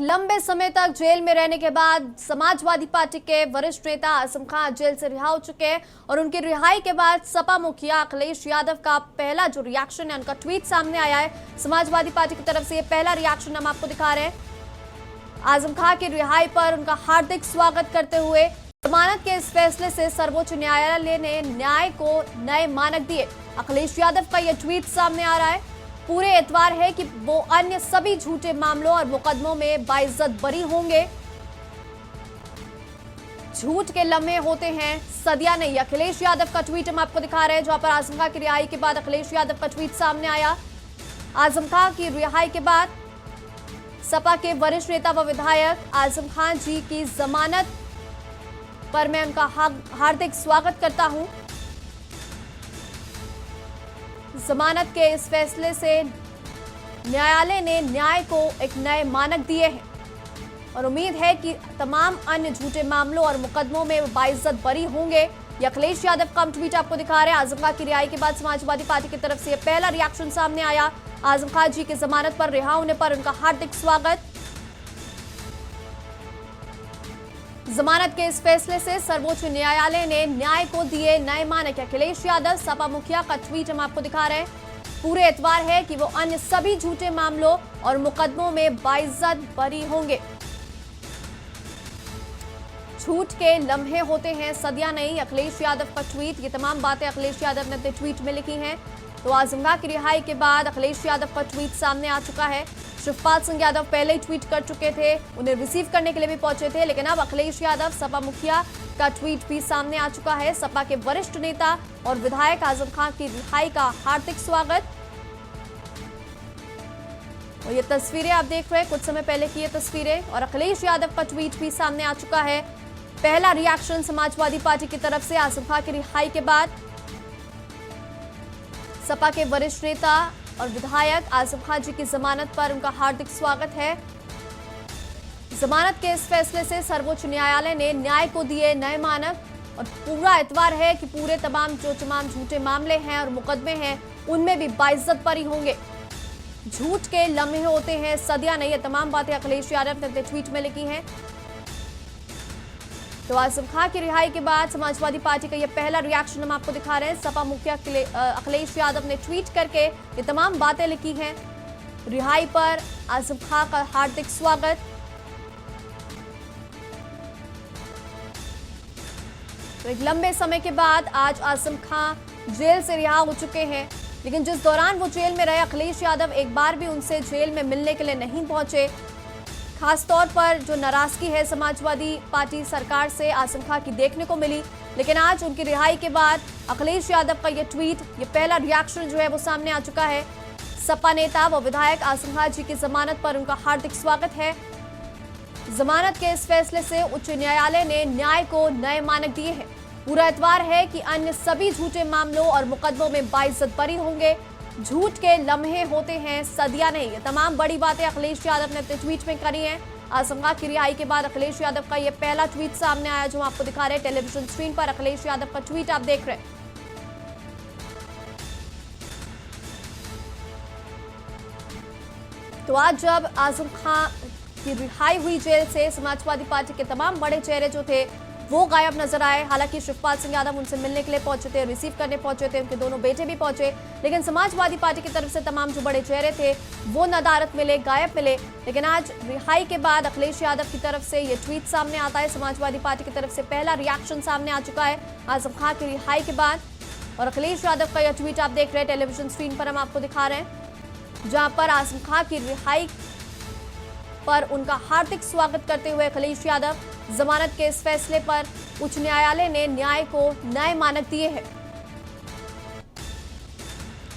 लंबे समय तक जेल में रहने के बाद समाजवादी पार्टी के वरिष्ठ नेता आजम खान जेल से रिहा हो चुके हैं और उनकी रिहाई के बाद सपा मुखिया अखिलेश यादव का पहला जो रिएक्शन है, उनका ट्वीट सामने आया है। समाजवादी पार्टी की तरफ से ये पहला रिएक्शन हम आपको दिखा रहे हैं। आजम खान की रिहाई पर उनका हार्दिक स्वागत करते हुए जमानत के इस फैसले से सर्वोच्च न्यायालय ने न्याय को नए मानक दिए। अखिलेश यादव का यह ट्वीट सामने आ रहा है। पूरे एतवार है कि वो अन्य सभी झूठे मामलों और मुकदमों में बाइज्जत बरी होंगे। झूठ के लम्हे होते हैं सदियां नहीं। अखिलेश यादव का ट्वीट हम आपको दिखा रहे हैं, जहां पर आजम खान की रिहाई के बाद अखिलेश यादव का ट्वीट सामने आया। आजम खान की रिहाई के बाद सपा के वरिष्ठ नेता व विधायक आजम खान जी की जमानत पर मैं उनका हार्दिक स्वागत करता हूं। जमानत के इस फैसले से न्यायालय ने न्याय को एक नए मानक दिए हैं और उम्मीद है कि तमाम अन्य झूठे मामलों और मुकदमों में बाइज्जत बरी होंगे। ये अखिलेश यादव का हम ट्वीट आपको दिखा रहे हैं। आजम खान की रिहाई के बाद समाजवादी पार्टी की तरफ से यह पहला रिएक्शन सामने आया। आजम खान जी की जमानत पर रिहा होने पर उनका हार्दिक स्वागत। जमानत के इस फैसले से सर्वोच्च न्यायालय ने न्याय को दिए नए मानक। अखिलेश यादव सपा मुखिया का ट्वीट हम आपको दिखा रहे हैं। पूरे एतवार है कि वो अन्य सभी झूठे मामलों और मुकदमों में बाइज्जत बरी होंगे। झूठ के लम्हे होते हैं सदियां नहीं। अखिलेश यादव का ट्वीट, ये तमाम बातें अखिलेश यादव ने अपने ट्वीट में लिखी हैं। तो आजम खान की रिहाई के बाद अखिलेश यादव का ट्वीट सामने आ चुका है। शिवपाल सिंह यादव पहले ही ट्वीट कर चुके थे, उन्हें रिसीव करने के लिए भी पहुंचे थे, लेकिन अब अखिलेश यादव सपा मुखिया का ट्वीट भी सामने आ चुका है। सपा के वरिष्ठ नेता और विधायक आजम खान की रिहाई का हार्दिक स्वागत। और ये तस्वीरें आप देख रहे हैं, कुछ समय पहले की ये तस्वीरें, और अखिलेश यादव का ट्वीट भी सामने आ चुका है। पहला रिएक्शन समाजवादी पार्टी की तरफ से आजम खान की रिहाई के बाद सपा के वरिष्ठ नेता और विधायक आजम खान जी की जमानत पर उनका हार्दिक स्वागत है। जमानत के इस फैसले से सर्वोच्च न्यायालय ने न्याय को दिए नए मानक और पूरा एतवार है कि पूरे तमाम झूठे मामले हैं और मुकदमे हैं, उनमें भी बाइज्जत बरी होंगे। झूठ के लम्हे होते हैं सदियां नहीं। ये तमाम बातें अखिलेश यादव ने अपने ट्वीट में लिखी हैं। तो आजम खान की रिहाई के बाद समाजवादी पार्टी का यह पहला रिएक्शन हम आपको दिखा रहे हैं। सपा मुखिया अखिलेश यादव ने ट्वीट करके ये तमाम बातें लिखी हैं। रिहाई पर आजम खान का हार्दिक स्वागत। तो एक लंबे समय के बाद आज आजम खान जेल से रिहा हो चुके हैं, लेकिन जिस दौरान वो जेल में रहे अखिलेश यादव एक बार भी उनसे जेल में मिलने के लिए नहीं पहुंचे। खासतौर पर जो नाराजगी है समाजवादी पार्टी सरकार से आजम खान की देखने को मिली, लेकिन आज उनकी रिहाई के बाद अखिलेश यादव का ये ट्वीट, ये पहला रिएक्शन जो है वो सामने आ चुका है। सपा नेता व विधायक आजम खान जी की जमानत पर उनका हार्दिक स्वागत है। जमानत के इस फैसले से उच्च न्यायालय ने न्याय को नए मानक दिए हैं। पूरा एतवार है कि अन्य सभी झूठे मामलों और मुकदमों में बाइज्जत बरी होंगे। झूठ के लम्हे होते हैं सदियां नहीं। ये तमाम बड़ी बातें अखिलेश यादव ने अपने ट्वीट में करी हैं। आजम खान की रिहाई के बाद अखिलेश यादव का ये पहला ट्वीट सामने आया, जो आपको दिखा रहे हैं टेलीविजन स्क्रीन पर। अखिलेश यादव का ट्वीट आप देख रहे हैं। तो आज जब आजम खान की रिहाई हुई जेल से, समाजवादी पार्टी के तमाम बड़े चेहरे जो थे वो गायब नजर आए। हालांकि शिवपाल सिंह यादव उनसे मिलने के लिए पहुंचे थे, रिसीव करने पहुंचे थे, उनके दोनों बेटे भी पहुंचे, लेकिन समाजवादी पार्टी की तरफ से तमाम जो बड़े चेहरे थे वो नदारत मिले, गायब मिले। लेकिन आज रिहाई के बाद अखिलेश यादव की तरफ से ये ट्वीट सामने आता है। समाजवादी पार्टी की तरफ से पहला रिएक्शन सामने आ चुका है आजम खान की रिहाई के बाद। और अखिलेश यादव का यह ट्वीट आप देख रहे हैं टेलीविजन स्क्रीन पर, हम आपको दिखा रहे हैं, जहां पर आजम खान की रिहाई पर उनका हार्दिक स्वागत करते हुए अखिलेश यादव, जमानत के इस फैसले पर उच्च न्यायालय ने न्याय को नए मानक दिए हैं।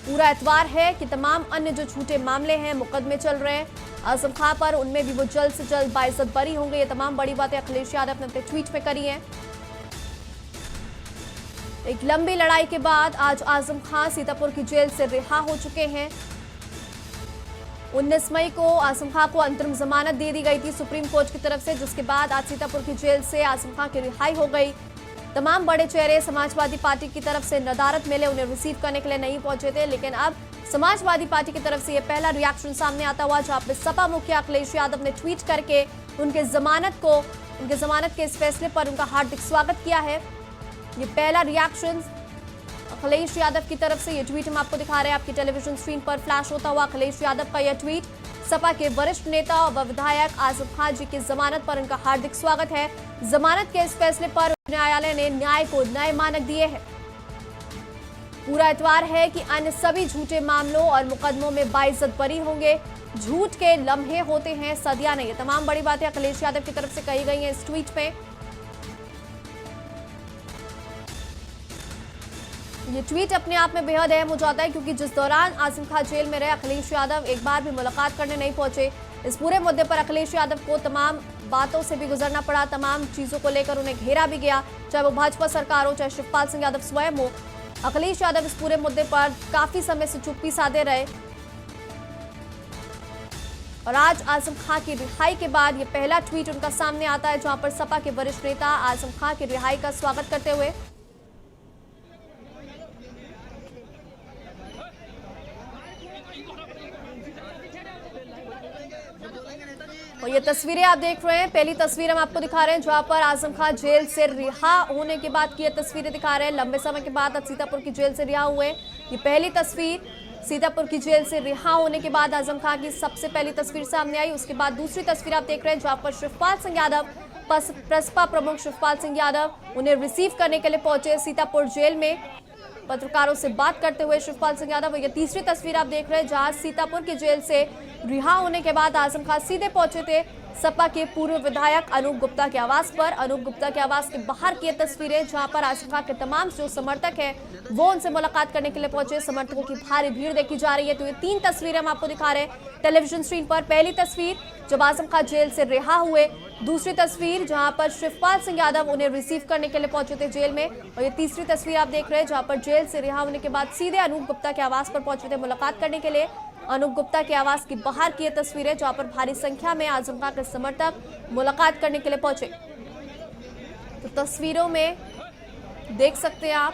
पूरा एतवार है कि तमाम अन्य जो झूठे मामले हैं, मुकदमे चल रहे हैं आजम खान पर, उनमें भी वो जल्द से जल्द बाइज्जत बरी होंगे। ये तमाम बड़ी बातें अखिलेश यादव ने अपने ट्वीट में करी हैं। एक लंबी लड़ाई के बाद आज आजम खान सीतापुर की जेल से रिहा हो चुके हैं। 19 मई को आजम खान को अंतरिम जमानत दे दी गई थी सुप्रीम कोर्ट की तरफ से, जिसके बाद आज सीतापुर की जेल से आजम खान की रिहाई हो गई। तमाम बड़े चेहरे समाजवादी पार्टी की तरफ से नदारत मिले, उन्हें रिसीव करने के लिए नहीं पहुंचे थे, लेकिन अब समाजवादी पार्टी की तरफ से यह पहला रिएक्शन सामने आता हुआ, जहां पर सपा मुखिया अखिलेश यादव ने ट्वीट करके उनके जमानत के इस फैसले पर उनका हार्दिक स्वागत किया है। ये पहला रिएक्शन अखिलेश यादव की तरफ से। ये ट्वीट हम आपको दिखा रहे हैं, आपकी टेलीविजन स्क्रीन पर फ्लैश होता हुआ अखिलेश यादव का यह ट्वीट। सपा के वरिष्ठ नेता व विधायक आजम खान जी की जमानत पर उनका हार्दिक स्वागत है। जमानत के इस फैसले पर न्यायालय ने न्याय को नए मानक दिए हैं। पूरा एतवार है कि अन्य सभी झूठे मामलों और मुकदमों में बाइज्जत बरी होंगे। झूठ के लम्हे होते हैं, सदियां नहीं। तमाम बड़ी बातें अखिलेश यादव की तरफ से कही गई हैं इस ट्वीट में। ये ट्वीट अपने आप में बेहद अहम हो जाता है, क्योंकि जिस दौरान आजम खान जेल में रहे अखिलेश यादव एक बार भी मुलाकात करने नहीं पहुंचे। इस पूरे मुद्दे पर अखिलेश यादव को तमाम बातों से भी गुजरना पड़ा, तमाम चीजों को लेकर उन्हें घेरा भी गया, चाहे वो भाजपा सरकार हो, चाहे शिवपाल सिंह यादव स्वयं हो। अखिलेश यादव इस पूरे मुद्दे पर काफी समय से चुप्पी साधे रहे और आज आजम खान की रिहाई के बाद ये पहला ट्वीट उनका सामने आता है, जहां पर सपा के वरिष्ठ नेता आजम खान की रिहाई का स्वागत करते हुए और ये तस्वीरें आप देख रहे हैं। पहली तस्वीर हम आपको दिखा रहे हैं, जहां पर आजम खान जेल से रिहा होने के बाद की ये तस्वीरें दिखा रहे हैं। लंबे समय के बाद आज सीतापुर की जेल से रिहा हुए। ये पहली तस्वीर सीतापुर की जेल से रिहा होने के बाद आजम खान की सबसे पहली तस्वीर सामने आई। उसके बाद दूसरी तस्वीर आप देख रहे हैं, जहां पर शिवपाल सिंह यादव, प्रसपा प्रमुख शिवपाल सिंह यादव उन्हें रिसीव करने के लिए पहुंचे सीतापुर जेल में। पत्रकारों से बात करते हुए शिवपाल सिंह यादव। ये तीसरी तस्वीर आप देख रहे हैं, जहां सीतापुर की जेल से रिहा होने के बाद आजम खान सीधे पहुंचे थे सपा के पूर्व विधायक अनूप गुप्ता के आवास पर। अनूप गुप्ता के आवास के बाहर की तस्वीरें, जहां पर आजम खान के तमाम जो समर्थक हैं वो उनसे मुलाकात करने के लिए पहुंचे। समर्थकों की भारी भीड़ देखी जा रही है। तो ये तीन तस्वीरें हम आपको दिखा रहे हैं टेलीविजन स्क्रीन पर। पहली तस्वीर जब आजम खान जेल से रिहा हुए, दूसरी तस्वीर जहां पर शिवपाल सिंह यादव उन्हें रिसीव करने के लिए पहुंचे थे जेल में, और ये तीसरी तस्वीर आप देख रहे हैं, जहां पर जेल से रिहा होने के बाद सीधे अनूप गुप्ता के आवास पर पहुंचे थे मुलाकात करने के लिए। अनूप गुप्ता के आवास की बाहर की ये तस्वीरें, जहां पर भारी संख्या में आजम खान के समर्थक मुलाकात करने के लिए पहुंचे। तो तस्वीरों में देख सकते हैं आप,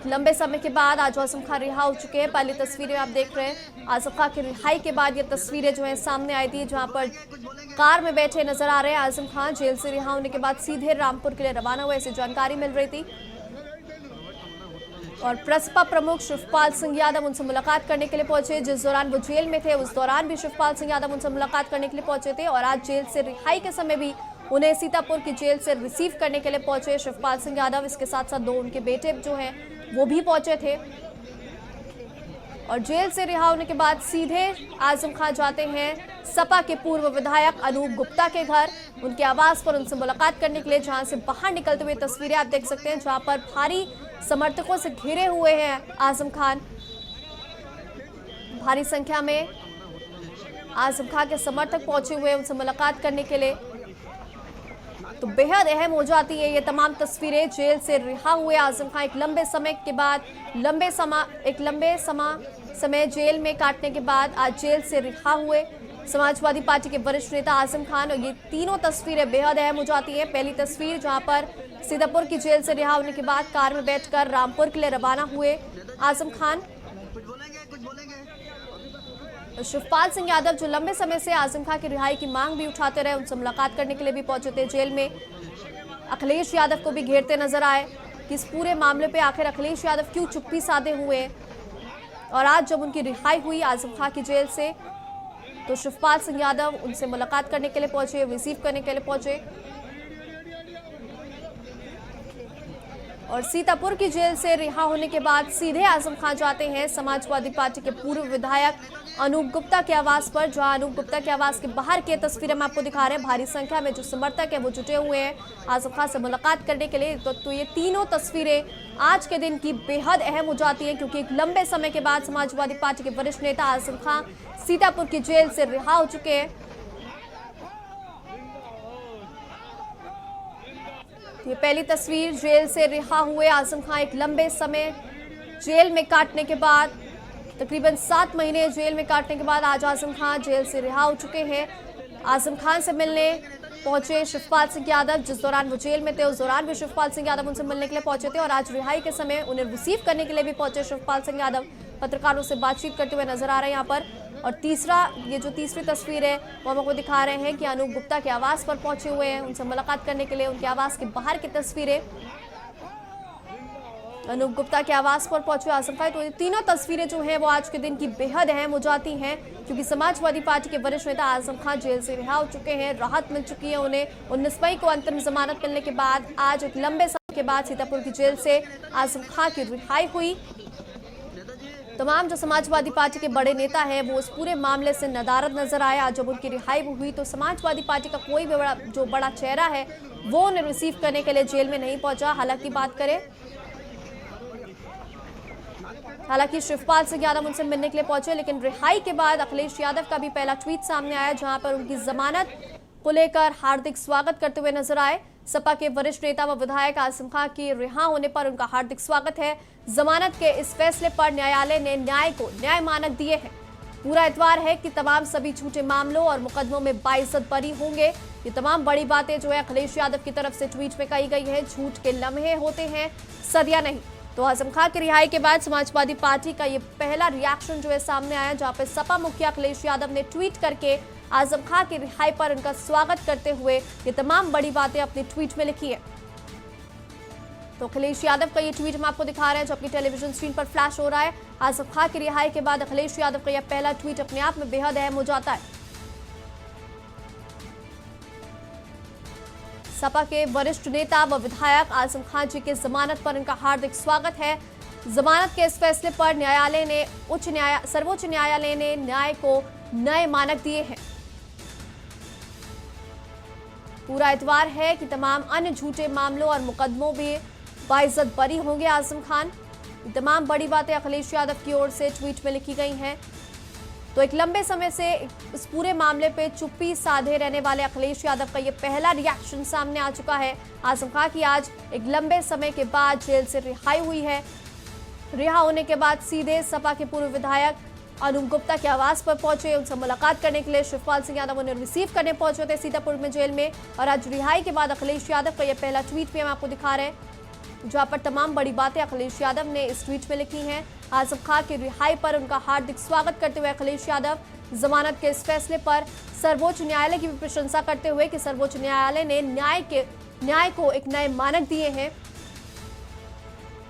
लंबे समय के बाद आज आजम खान रिहा हो चुके हैं। पहली तस्वीरें आप देख रहे हैं, आजम खान की रिहाई के बाद ये तस्वीरें जो है सामने आई थी, जहां पर कार में बैठे नजर आ रहे हैं आजम खान। जेल से रिहा होने के बाद सीधे रामपुर के लिए रवाना हुए, ऐसी जानकारी मिल रही थी। और प्रसपा प्रमुख शिवपाल सिंह यादव उनसे मुलाकात करने के लिए पहुंचे। जिस दौरान वो जेल में थे उस दौरान भी शिवपाल सिंह यादव उनसे मुलाकात करने के लिए पहुंचे थे, और आज जेल से रिहाई के समय भी उन्हें सीतापुर की जेल से रिसीव करने के लिए पहुंचे शिवपाल सिंह यादव। इसके साथ साथ दो उनके बेटे जो हैं वो भी पहुंचे थे। और जेल से रिहा होने के बाद सीधे आजम खान जाते हैं सपा के पूर्व विधायक अनूप गुप्ता के घर, उनके आवास पर उनसे मुलाकात करने के लिए, जहां से बाहर निकलते हुए तस्वीरें आप देख सकते हैं, जहां पर भारी समर्थकों से घिरे हुए हैं आजम खान। भारी संख्या में आजम खान के समर्थक पहुंचे हुए उनसे मुलाकात करने के लिए। तो बेहद अहम हो जाती है ये तमाम तस्वीरें। जेल से रिहा हुए आजम खान एक लंबे समय के बाद, लंबे समय जेल में काटने के बाद आज जेल से रिहा हुए समाजवादी पार्टी के वरिष्ठ नेता आजम खान। और ये तीनों तस्वीरें बेहद अहम हो जाती हैं। पहली तस्वीर जहां पर सीतापुर की जेल से रिहा होने के बाद कार में बैठकर रामपुर के लिए रवाना हुए आजम खान। शिवपाल सिंह यादव जो लंबे समय से आजम खान की रिहाई की मांग भी उठाते रहे, उनसे मुलाकात करने के लिए भी पहुंचे थे जेल में। अखिलेश यादव को भी घेरते नजर आए कि इस पूरे मामले पे आखिर अखिलेश यादव क्यों चुप्पी साधे हुए। और आज जब उनकी रिहाई हुई आजम खान की जेल से, तो शिवपाल सिंह यादव उनसे मुलाकात करने के लिए पहुंचे, रिसीव करने के लिए पहुंचे। और सीतापुर की जेल से रिहा होने के बाद सीधे आजम खान जाते हैं समाजवादी पार्टी के पूर्व विधायक अनूप गुप्ता के आवास पर, जहां अनूप गुप्ता के आवास के बाहर की तस्वीरें हम आपको दिखा रहे हैं। भारी संख्या में जो समर्थक है वो जुटे हुए हैं आजम खान से मुलाकात करने के लिए। तो ये तीनों तस्वीरें आज के दिन की बेहद अहम हो जाती हैं, क्योंकि एक लंबे समय के बाद समाजवादी पार्टी के वरिष्ठ नेता आजम खान सीतापुर की जेल से रिहा हो चुके हैं। ये पहली तस्वीर जेल से रिहा हुए आजम खान एक लंबे समय जेल में काटने के बाद, तकरीबन 7 महीने जेल में काटने के बाद आज आजम खान जेल से रिहा हो चुके हैं। आजम खान से मिलने पहुंचे शिवपाल सिंह यादव। जिस दौरान वो जेल में थे उस दौरान भी शिवपाल सिंह यादव उनसे मिलने के लिए पहुंचे थे, और आज रिहाई के समय उन्हें रिसीव करने के लिए भी पहुंचे शिवपाल सिंह यादव। पत्रकारों से बातचीत करते हुए नजर आ रहे हैं यहाँ पर। और ये जो तीसरी तस्वीर है वो हम आपको दिखा रहे हैं कि अनूप गुप्ता के आवास पर पहुंचे हुए हैं उनसे मुलाकात करने के लिए। उनके आवास के बाहर की तस्वीरें, अनूप गुप्ता के आवास पर पहुंचे आजम खान। तो ये तीनों तस्वीरें जो हैं वो आज के दिन की बेहद अहम हो जाती हैं, क्योंकि समाजवादी पार्टी के वरिष्ठ नेता आजम खान जेल से रिहा हो चुके हैं, राहत मिल चुकी है उन्हें। 19 मई को अंतरिम जमानत मिलने के बाद आज एक लंबे समय के बाद सीतापुर की जेल से आजम खान की रिहाई हुई। तमाम जो समाजवादी पार्टी के बड़े नेता हैं वो इस पूरे मामले से नदारद नजर आए। आज जब उनकी रिहाई हुई तो समाजवादी पार्टी का कोई भी बड़ा चेहरा है वो उन्हें रिसीव करने के लिए जेल में नहीं पहुंचा। हालांकि शिवपाल सिंह यादव उनसे मिलने के लिए पहुंचे, लेकिन रिहाई के बाद अखिलेश यादव का भी पहला ट्वीट सामने आया जहां पर उनकी जमानत को लेकर हार्दिक स्वागत करते हुए नजर आए। सपा के वरिष्ठ नेता व विधायक आजम खान की रिहा होने पर उनका हार्दिक स्वागत है। जमानत के इस फैसले पर न्यायालय ने न्याय को न्याय मानक दिए हैं। पूरा एतवार है कि तमाम सभी झूठे मामलों और मुकदमों में बाइज्जत बरी होंगे। ये तमाम बड़ी बातें जो है अखिलेश यादव की तरफ से ट्वीट में कही गई है। झूठ के लम्हे होते हैं, सदियां नहीं। तो आजम खान की रिहाई के बाद समाजवादी पार्टी का ये पहला रिएक्शन जो है सामने आया, जहां पर सपा मुखिया अखिलेश यादव ने ट्वीट करके आजम खान की रिहाई पर उनका स्वागत करते हुए ये तमाम बड़ी बातें अपने ट्वीट में लिखी है। तो अखिलेश यादव का ये ट्वीट हम आपको दिखा रहे हैं जो अपनी टेलीविजन स्क्रीन पर फ्लैश हो रहा है। आजम खान की रिहाई के बाद अखिलेश यादव का यह पहला ट्वीट अपने आप में बेहद अहम हो जाता है। सपा के वरिष्ठ नेता व विधायक आजम खान जी के जमानत पर इनका हार्दिक स्वागत है। जमानत के इस फैसले पर सर्वोच्च न्यायालय ने न्याय को नए मानक दिए हैं। पूरा एतवार है कि तमाम अन्य झूठे मामलों और मुकदमों में बाइज्जत बरी होंगे आजम खान। तमाम बड़ी बातें अखिलेश यादव की ओर से ट्वीट में लिखी गई हैं। तो एक लंबे समय से इस पूरे मामले पे चुप्पी साधे रहने वाले अखिलेश यादव का ये पहला रिएक्शन सामने आ चुका है। आजम खान की आज एक लंबे समय के बाद जेल से रिहाई हुई है। रिहा होने के बाद सीधे सपा के पूर्व विधायक अनूप गुप्ता के आवास पर पहुंचे। उनसे मुलाकात करने के लिए शिवपाल सिंह यादव उन्हें रिसीव करने पहुंचे थे सीतापुर में जेल में। और आज रिहाई के बाद अखिलेश यादव का यह पहला ट्वीट भी हम आपको दिखा रहे हैं, जहां पर तमाम बड़ी बातें अखिलेश यादव ने इस ट्वीट में लिखी हैं। आजम खान की रिहाई पर उनका हार्दिक स्वागत करते हुए अखिलेश यादव जमानत के इस फैसले पर सर्वोच्च न्यायालय की भी प्रशंसा करते हुए कि सर्वोच्च न्यायालय ने न्याय को एक नए मानक दिए हैं।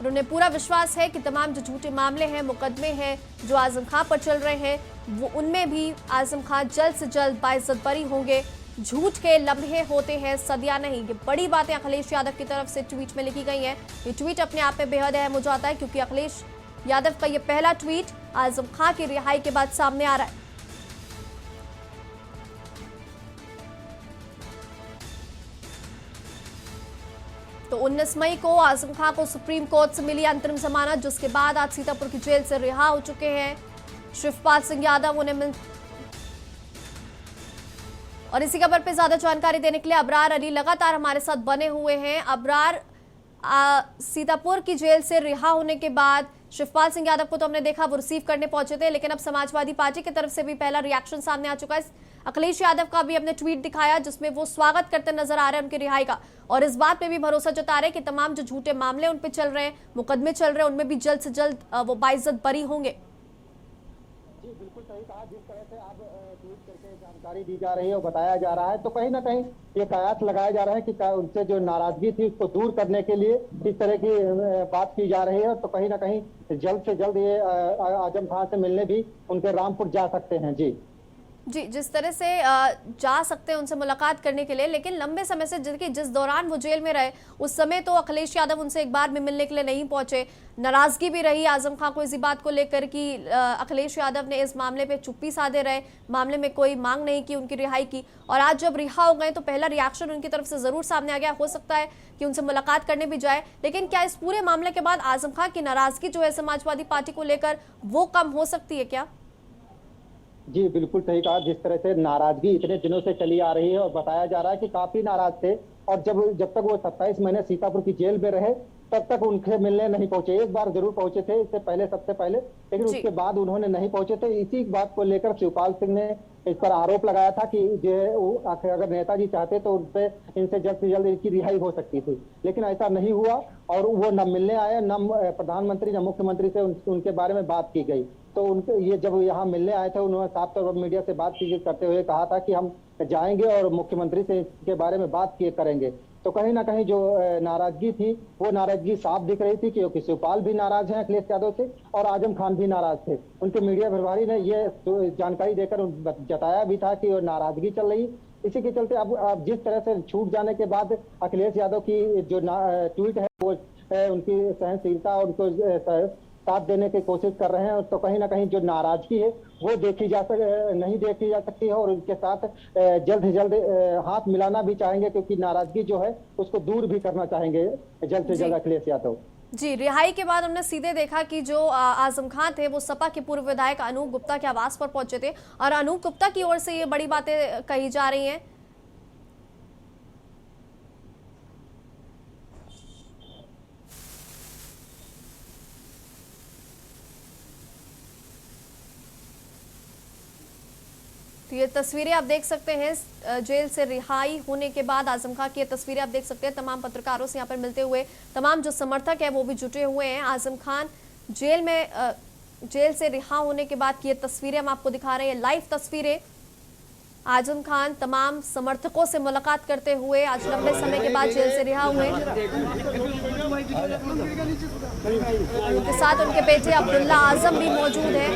उन्हें पूरा विश्वास है कि तमाम जो झूठे मामले हैं, मुकदमे हैं जो आजम खान पर चल रहे हैं, वो उनमें भी आजम खान जल्द से जल्द बाइज्जत बरी होंगे। झूठ के लम्हे होते हैं, सदियां नहीं। ये बड़ी बातें अखिलेश यादव की तरफ से ट्वीट में लिखी गई हैं। ये ट्वीट अपने आप में बेहद अहम हो जाता है, क्योंकि अखिलेश यादव का ये पहला ट्वीट आजम खान की रिहाई के बाद सामने आ रहा है। तो 19 मई को आजम खान को सुप्रीम कोर्ट से मिली अंतरिम जमानत, जिसके बाद आज सीतापुर की जेल से रिहा हो चुके हैं शिवपाल सिंह यादव। उन्हें और इसी खबर पे ज्यादा जानकारी देने के लिए अबरार अली लगातार हमारे साथ बने हुए हैं। अबरार, सीतापुर की जेल से रिहा होने के बाद शिवपाल सिंह यादव को तो हमने देखा वो रिसीव करने पहुंचे थे, लेकिन अब समाजवादी पार्टी की तरफ से भी पहला रिएक्शन सामने आ चुका है। अखिलेश यादव का भी अपने ट्वीट दिखाया जिसमें वो स्वागत करते नजर आ रहे हैं उनकी रिहाई का, और इस बात पे भी भरोसा जता रहे हैं कि तमाम जो झूठे मामले उन पे चल रहे हैं, मुकदमे चल रहे हैं, उनमें भी जल्द से जल्द वो बाइज्जत बरी होंगे। जी बिल्कुल सही कहा। जिस तरह से आप ट्वीट करके जानकारी दी जा रही है और बताया जा रहा है, तो कहीं ना कहीं ये कयास लगाया जा रहा है कि उनसे जो नाराजगी थी उसको दूर करने के लिए इस तरह की बात की जा रही है। तो कहीं ना कहीं जल्द से जल्द ये आजम खान से मिलने भी उनके रामपुर जा सकते हैं। जी, जिस तरह से जा सकते हैं उनसे मुलाकात करने के लिए, लेकिन लंबे समय से जिस दौरान वो जेल में रहे उस समय तो अखिलेश यादव उनसे एक बार भी मिलने के लिए नहीं पहुंचे। नाराजगी भी रही आजम खान को इसी बात को लेकर कि अखिलेश यादव ने इस मामले पे चुप्पी साधे रहे, मामले में कोई मांग नहीं की उनकी रिहाई की। और आज जब रिहा हो गए तो पहला रिएक्शन उनकी तरफ से जरूर सामने आ गया। हो सकता है कि उनसे मुलाकात करने भी जाए, लेकिन क्या इस पूरे मामले के बाद आजम खान की नाराजगी जो है समाजवादी पार्टी को लेकर वो कम हो सकती है क्या? जी बिल्कुल सही कहा। जिस तरह से नाराजगी इतने दिनों से चली आ रही है और बताया जा रहा है कि काफी नाराज थे, और जब तक वो 27 महीने सीतापुर की जेल में रहे तब तक उनके मिलने नहीं पहुंचे। एक बार जरूर पहुंचे थे इससे पहले, सबसे पहले, लेकिन जी। उसके बाद उन्होंने नहीं पहुंचे थे। इसी बात को लेकर शिवपाल सिंह ने इस पर आरोप लगाया था कि अगर नेताजी चाहते तो उनसे इनसे जल्द से जल्द इनकी रिहाई हो सकती थी, लेकिन ऐसा नहीं हुआ और वो न मिलने आए, न प्रधानमंत्री न मुख्यमंत्री से उनके बारे में बात की गई। तो उनके ये जब यहाँ मिलने आए थे, उन्होंने साफ तौर पर मीडिया से बात करते हुए कहा था कि हम जाएंगे और मुख्यमंत्री से इसके बारे में बात करेंगे। तो कहीं ना कहीं जो नाराजगी थी वो नाराजगी साफ दिख रही थी, क्योंकि शिवपाल भी नाराज हैं अखिलेश यादव से और आजम खान भी नाराज थे। उनके मीडिया प्रभारी ने ये जानकारी देकर जताया भी था कि वो नाराजगी चल रही। इसी के चलते अब जिस तरह से छूट जाने के बाद अखिलेश यादव की जो ट्वीट है वो उनकी सहनशीलता और उनको साथ देने की कोशिश कर रहे हैं, तो कहीं ना कहीं जो नाराजगी है वो नहीं देखी जा सकती है और उनके साथ जल्द से जल्द हाथ मिलाना भी चाहेंगे, क्योंकि नाराजगी जो है उसको दूर भी करना चाहेंगे जल्द से जल्द अखिलेश यादव। जी, रिहाई के बाद हमने सीधे देखा कि जो आजम खान थे वो सपा के पूर्व विधायक अनूप गुप्ता के आवास पर पहुंचे थे और अनूप गुप्ता की ओर से ये बड़ी बातें कही जा रही हैं। तो ये तस्वीरें आप देख सकते हैं जेल से रिहाई होने के बाद आजम खान की ये तस्वीरें आप देख सकते हैं। तमाम पत्रकारों से यहाँ पर मिलते हुए तमाम जो समर्थक हैं वो भी जुटे हुए हैं। आजम खान जेल से रिहा होने के बाद की ये तस्वीरें हम आपको दिखा रहे हैं, लाइव तस्वीरें। आजम खान तमाम समर्थकों से मुलाकात करते हुए आज लंबे समय के बाद जेल से रिहा हुए। उनके साथ उनके बेटे अब्दुल्ला आजम भी मौजूद हैं।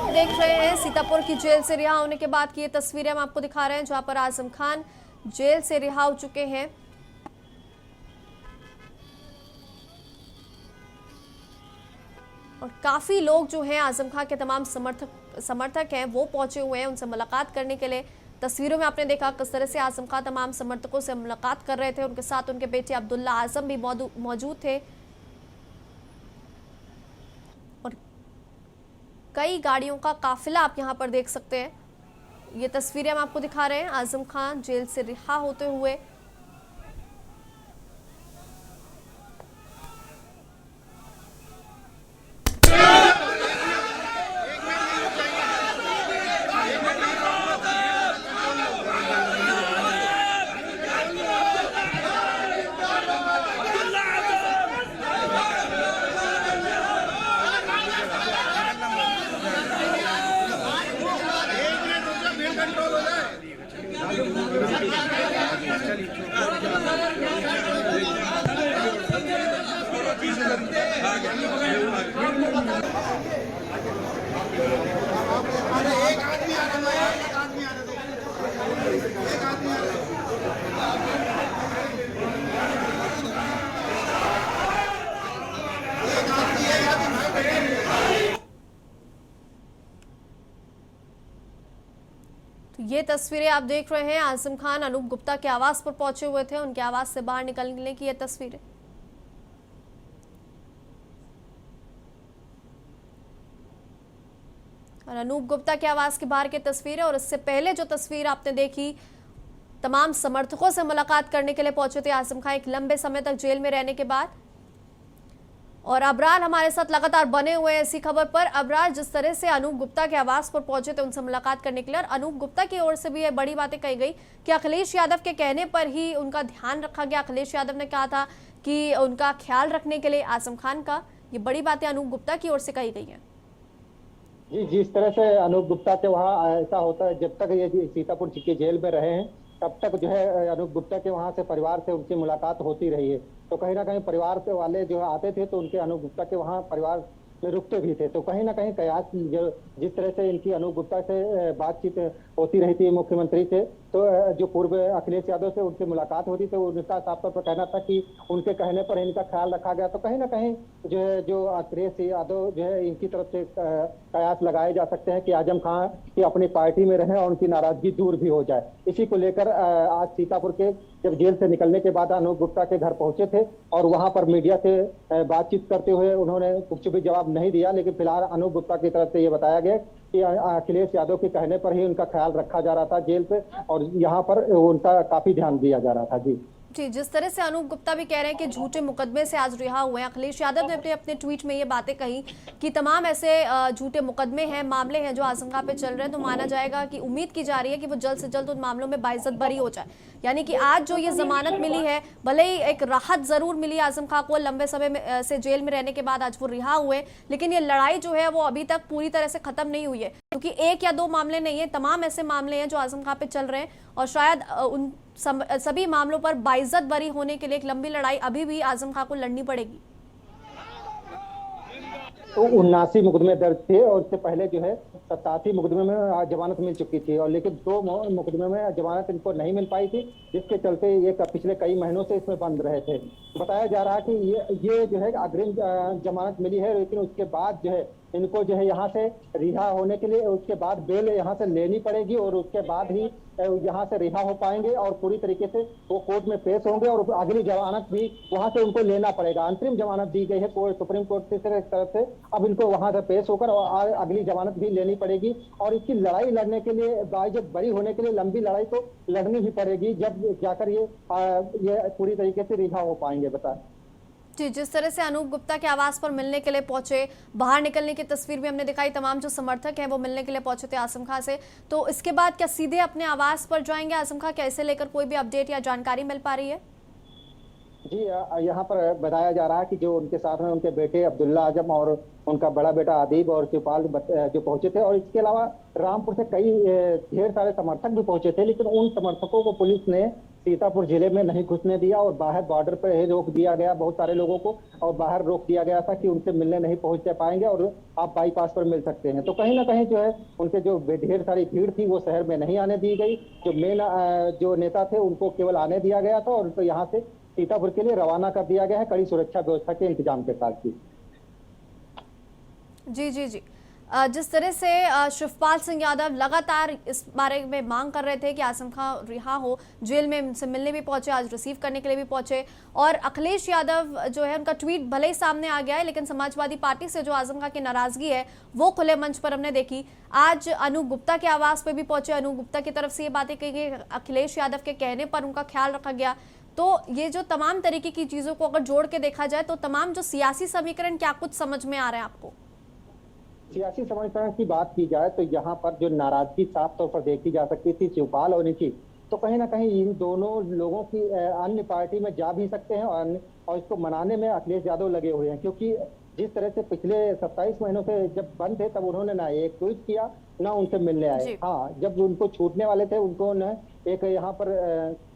देख रहे हैं सीतापुर की जेल से रिहा होने के बाद की ये तस्वीरें हम आपको दिखा रहे हैं, जहां पर आजम खान जेल से रिहा हो चुके हैं। और काफी लोग जो हैं आजम खान के तमाम समर्थक हैं वो पहुंचे हुए हैं उनसे मुलाकात करने के लिए। तस्वीरों में आपने देखा किस तरह से आजम खान तमाम समर्थकों से मुलाकात कर रहे थे। उनके साथ उनके बेटे अब्दुल्ला आजम भी मौजूद थे और कई गाड़ियों का काफिला आप यहां पर देख सकते हैं। ये तस्वीरें हम आपको दिखा रहे हैं आजम खान जेल से रिहा होते हुए। तो ये तस्वीरें आप देख रहे हैं आजम खान अनूप गुप्ता के आवास पर पहुंचे हुए थे। उनके आवास से बाहर निकलने की ये तस्वीरें। और अनूप गुप्ता के आवास के बाहर की तस्वीरें और इससे पहले जो तस्वीर आपने देखी तमाम समर्थकों से मुलाकात करने के लिए पहुंचे थे आजम खान एक लंबे समय तक जेल में रहने के बाद। और अबरार हमारे साथ लगातार बने हुए हैं इसी खबर पर। अबरार, जिस तरह से अनूप गुप्ता के आवास पर पहुंचे थे उनसे मुलाकात करने के लिए और अनूप गुप्ता की ओर से भी ये बड़ी बातें कही गई कि अखिलेश यादव के कहने पर ही उनका ध्यान रखा गया। अखिलेश यादव ने कहा था कि उनका ख्याल रखने के लिए आजम खान का, ये बड़ी बातें अनूप गुप्ता की ओर से कही गई है। जी, जिस तरह से अनूप गुप्ता के वहाँ ऐसा होता है, जब तक ये सीतापुर की जेल में रहे हैं तब तक जो है अनूप गुप्ता के वहाँ से परिवार से उनकी मुलाकात होती रही है। तो कहीं ना कहीं परिवार से वाले जो आते थे तो उनके अनूप गुप्ता के वहाँ परिवार में रुकते भी थे। तो कहीं ना कहीं कयास जो जिस तरह से इनकी अनूप गुप्ता से बातचीत होती रही थी मुख्यमंत्री से, तो जो पूर्व अखिलेश यादव से उनसे मुलाकात होती तो उनका साफ तौर पर कहना था कि उनके कहने पर इनका ख्याल रखा गया। तो कहीं ना कहीं जो है जो अखिलेश यादव जो है इनकी तरफ से कयास लगाए जा सकते हैं कि आजम खान की अपनी पार्टी में रहें और उनकी नाराजगी दूर भी हो जाए। इसी को लेकर आज सीतापुर के जब जेल से निकलने के बाद अनूप गुप्ता के घर पहुंचे थे और वहां पर मीडिया से बातचीत करते हुए उन्होंने कुछ भी जवाब नहीं दिया, लेकिन फिलहाल अनूप गुप्ता की तरफ से ये बताया गया कि अखिलेश यादव के कहने पर ही उनका ख्याल रखा जा रहा था जेल पे और यहाँ पर उनका काफी ध्यान दिया जा रहा था। जी, जिस तरह से अनूप गुप्ता भी कह रहे हैं कि झूठे मुकदमे से आज रिहा हुए हैं, अखिलेश यादव ने अपने ट्वीट में ये बातें कही कि तमाम ऐसे झूठे मुकदमे हैं, मामले हैं जो आजम खां पे चल रहे हैं, तो माना जाएगा कि उम्मीद की जा रही है कि वो जल्द से जल्द उन मामलों में बाइज्जत बरी हो जाए। यानी कि आज जो ये जमानत मिली है, भले ही एक राहत जरूर मिली आजम खां को, लंबे समय से जेल में रहने के बाद आज वो रिहा हुए, लेकिन ये लड़ाई जो है वो अभी तक पूरी तरह से खत्म नहीं हुई है, क्योंकि एक या दो मामले नहीं है, तमाम ऐसे मामले हैं जो आजम खां पे चल रहे हैं और शायद उन सभी मामलों पर बाइज्जत बरी होने के लिए एक लंबी लड़ाई अभी भी आजम खां को लड़नी पड़ेगी। तो 79 मुकदमे दर्ज थे और उससे पहले जो है 87 मुकदमे में जमानत मिल चुकी थी और लेकिन 2 मुकदमे में जमानत इनको नहीं मिल पाई थी, जिसके चलते ये पिछले कई महीनों से इसमें बंद रहे थे। बताया जा रहा है कि ये जो है अग्रिम जमानत मिली है, लेकिन उसके बाद जो है इनको जो है यहाँ से रिहा होने के लिए उसके बाद बेल यहाँ से लेनी पड़ेगी और उसके बाद ही यहाँ से रिहा हो पाएंगे और पूरी तरीके से वो कोर्ट में पेश होंगे और अगली जमानत भी वहाँ से उनको लेना पड़ेगा। अंतरिम जमानत दी गई है सुप्रीम कोर्ट की तरफ से, अब इनको वहाँ से पेश होकर और अगली जमानत भी लेनी पड़ेगी और इसकी लड़ाई लड़ने के लिए बाइज्जत बरी होने के लिए लंबी लड़ाई तो लड़नी ही पड़ेगी, जब जाकर ये पूरी तरीके से रिहा हो पाएंगे। बताएं जी, जिस तरह से अनूप गुप्ता के आवास पर मिलने के लिए पहुंचे, बाहर निकलने की तस्वीर भी हमने दिखाई, तमाम जो समर्थक हैं वो मिलने के लिए पहुंचे थे आजम खां से, तो इसके बाद क्या सीधे अपने आवास पर जाएंगे आजम खां? क्या इसे लेकर कोई भी अपडेट या जानकारी मिल पा रही है? जी, यहाँ पर बताया जा रहा है कि जो उनके साथ में उनके बेटे अब्दुल्ला आजम और उनका बड़ा बेटा आदिब और शिवपाल जो पहुंचे थे और इसके अलावा रामपुर से कई ढेर सारे समर्थक भी पहुंचे थे, लेकिन उन समर्थकों को पुलिस ने सीतापुर जिले में नहीं घुसने दिया और बाहर बॉर्डर पर ही रोक दिया गया बहुत सारे लोगों को और बाहर रोक दिया गया था कि उनसे मिलने नहीं पहुंच पाएंगे और आप बाईपास पर मिल सकते हैं। तो कहीं ना कहीं जो है उनके जो ढेर सारी भीड़ थी वो शहर में नहीं आने दी गई, जो मेन जो नेता थे उनको केवल आने दिया गया था और उनको यहाँ से सीतापुर के लिए रवाना कर दिया गया है कड़ी सुरक्षा व्यवस्था के इंतजाम के साथ। जी, जिस तरह से शिवपाल सिंह यादव लगातार इस बारे में मांग कर रहे थे कि आजम खां रिहा हो, जेल में उनसे मिलने भी पहुंचे, आज रिसीव करने के लिए भी पहुंचे और अखिलेश यादव जो है उनका ट्वीट भले ही सामने आ गया है, लेकिन समाजवादी पार्टी से जो आजम खां की नाराजगी है वो खुले मंच पर हमने देखी। आज अनूप गुप्ता के आवास पर भी पहुंचे, अनूप गुप्ता की तरफ से ये बातें कही गई, अखिलेश यादव के कहने पर उनका ख्याल रखा गया। तो ये जो तमाम तरीके की चीजों को अगर जोड़ के देखा जाए तो तमाम जो सियासी समीकरण क्या कुछ समझ में आ रहे हैं आपको? सियासी समीकरण की बात की जाए तो यहाँ पर जो नाराजगी साफ तौर पर देखी जा सकती थी शिवपाल और इनकी, तो कहीं ना कहीं इन दोनों लोगों की अन्य पार्टी में जा भी सकते हैं और इसको मनाने में अखिलेश यादव लगे हुए हैं, क्योंकि जिस तरह से पिछले 27 महीनों से जब बंद थे तब उन्होंने ना एक ट्वीट किया ना उनसे मिलने आए। हाँ, जब उनको छूटने वाले थे उनको न एक यहाँ पर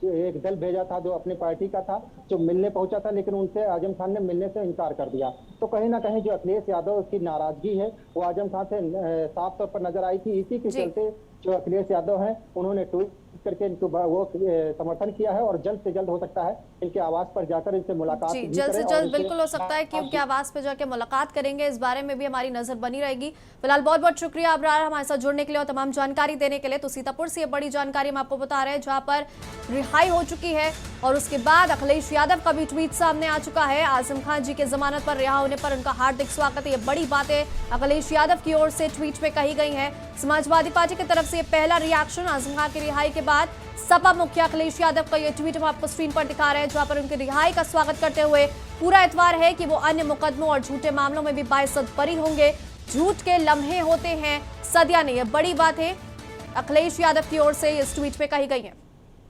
एक दल भेजा था जो अपनी पार्टी का था जो मिलने पहुंचा था, लेकिन उनसे आजम खान ने मिलने से इनकार कर दिया। तो कहीं ना कहीं जो अखिलेश यादव की नाराजगी है वो आजम खान से साफ तौर पर नजर आई थी। इसी के चलते जो अखिलेश यादव हैं उन्होंने ट्वीट करके इनको वो समर्थन किया है और जल्द से जल्द हो सकता है इनके आवास पर जाकर इनसे मुलाकात जी, जल्द से जल्द बिल्कुल हो सकता है कि उनके आवास पर जाकर मुलाकात करेंगे। इस बारे में भी हमारी नजर बनी रहेगी। फिलहाल बहुत बहुत शुक्रिया अबरार हमारे साथ जुड़ने के लिए और तमाम जानकारी देने के लिए। तो सीतापुर से ये बड़ी जानकारी हम आपको बता रहे हैं जहां पर रिहाई हो चुकी है और उसके बाद अखिलेश यादव का भी ट्वीट सामने आ चुका है। आजम खान जी के जमानत पर रिहा होने पर उनका हार्दिक स्वागत है। ये बड़ी बातें अखिलेश यादव की ओर से ट्वीट में कही गई है। समाजवादी पार्टी की तरफ से ये पहला रिएक्शन आजम खान की रिहाई के बाद। सपा मुखिया अखिलेश यादव का ये ट्वीट हम आपको स्क्रीन पर दिखा रहे हैं जहां पर उनकी रिहाई का स्वागत करते हुए पूरा एतवार है कि वो अन्य मुकदमों और झूठे मामलों में भी बाइज्जत बरी होंगे। झूठ के लम्हे होते हैं सदियां नहीं, ये बड़ी बात है अखिलेश यादव की ओर से इस ट्वीट में कही गई है।